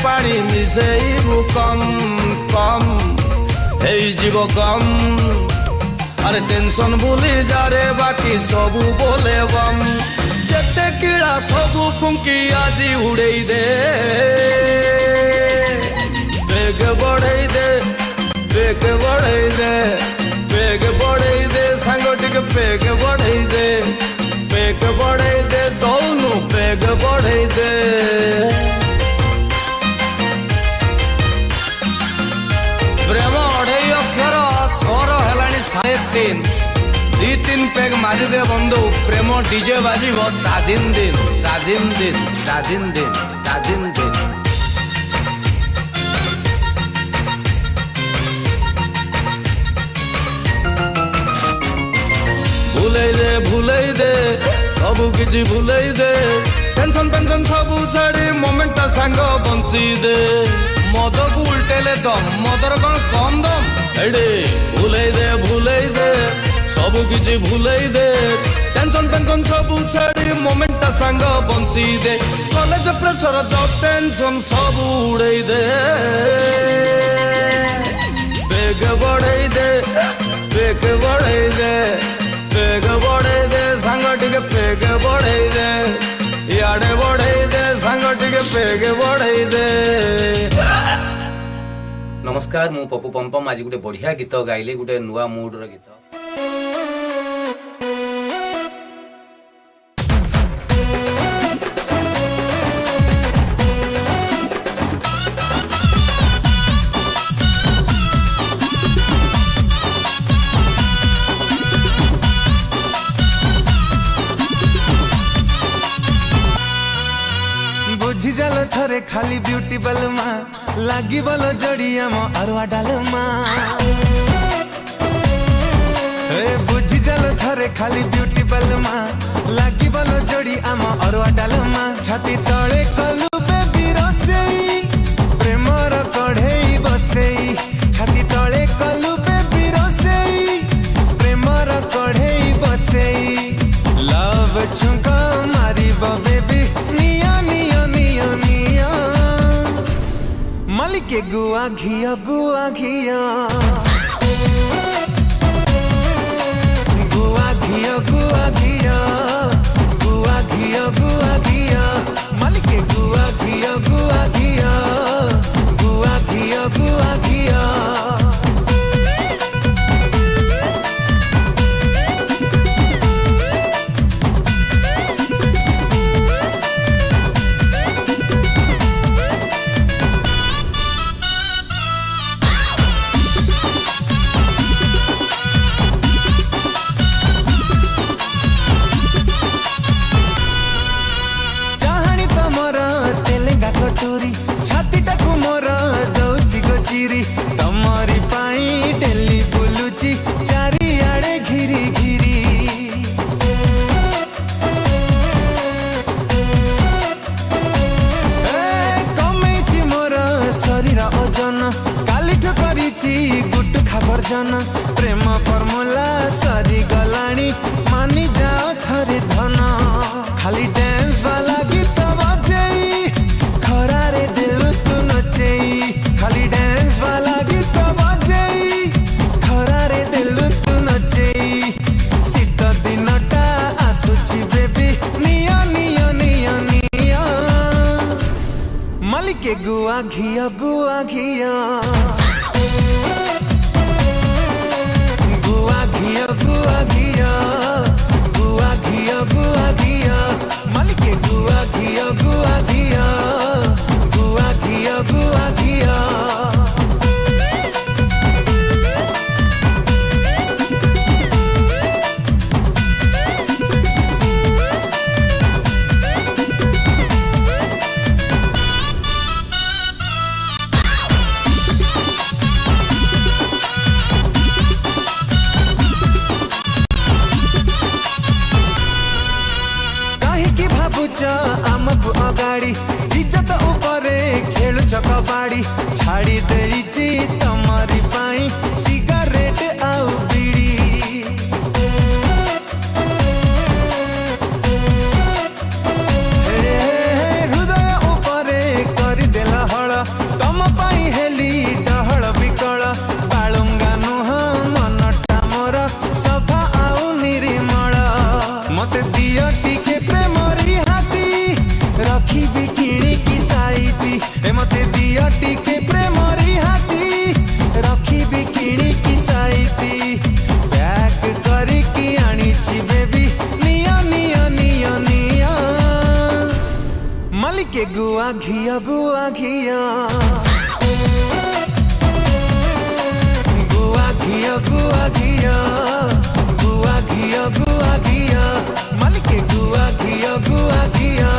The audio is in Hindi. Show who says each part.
Speaker 1: पानी मिसेबू कम कम जीव कम अरे टेंशन भूली जा रे बाकी सबू बोले बम जेते कीड़ा सबू फुंकी आजी उड़े दे बेग बढ़े दे बेग बढ़े दे बेग बढ़े दे सांग टिके बेग बढ़े दे बेग बढ़े दे दोनों बेग बढ़े दे प्रेम अढ़ई अक्षर तोर है 3.5 2-3 पेग मारिदे बंधु प्रेम डीजे बाजिब तादिन दिन तादिन दिन तादिन दिन तादिन दिन भूले दे सब किसी भूले दे टेंशन पेंशन सब छाड़ी मोमेंटा सांग बंची दे मद को उल्टेले दम मदर कौन कम दम एडे भूले दे सब किसी भूले दे टेंशन पेंशन सब छाड़ी मोमेंटा सांग बंची दे कॉलेज प्रेशर जॉब टेंशन सब उड़े दे बेग बढ़े दे बेग बढ़े दे बेग बढ़े दे सांग टिके बेग बढ़े दे याडे बढ़े दे सांग टिके बेग बढ़े दे।
Speaker 2: नमस्कार मु पप्पू पम्पम आज गोटे बढ़िया गीत गाइले गोटे नुआ मूड रो गीत
Speaker 3: बुझी जालो थरे खाली ब्यूटी बलमा लागी बोलो जड़िया मो अरवा डालमा बुझी जालो थरे खाली ब्यूटी बलमा लागी बोलो जड़ी आम अरवा डालमा छाती तले कलु बेबी रसेई प्रेमर कढ़ेई बसेई छाती तले कलु बेबी रसेई प्रेमर कढ़ेई बसेई लव छुंका मारिबो बेबी के गुआ घिया गुआ घिया गुआ घिया गुआ घिया गुआ घिया गुआ घिया मालिक के गुआ घिया गुआ घिया गुआ घिया गुआ घिया छाती टाकू मोर दौची गोचिरी तमरी पाई डेली बुलुची चारिआडे घिरी घिरी कमेची मोर शरीर ओजन कालीठु करिची गुटु खाबर्जन प्रेम फर्मुला सरी गलाणी मानी जाओ थरे धन खाली डांस वाला गीत बजेई खरारे दिल तू नचेई खाली डांस वाला गीत बजेई खरारे दिल तू नचेई शीत दिनटा आसुची बेबी निया निया निया निया मालिके गुआ घिया गुआ घिया गुआ घिया गुआ घिया गुआ घिया गुआ घिया मालिके गुआ घिया गुआ घिया गुआ घिया गुआ घिया आमको अगाड़ी इज्जत ऊपरे खेलु कबाड़ी छाड़ी देइची तमरी पाई सिगरेट आउ बीड़ी हृदय ऊपरे कर देला हड़ गुआ घिया गुआ घिया गुआ घिया गुआ घिया गुआ घिया गुआ घिया मालिके गुआ घिया गुआ घिया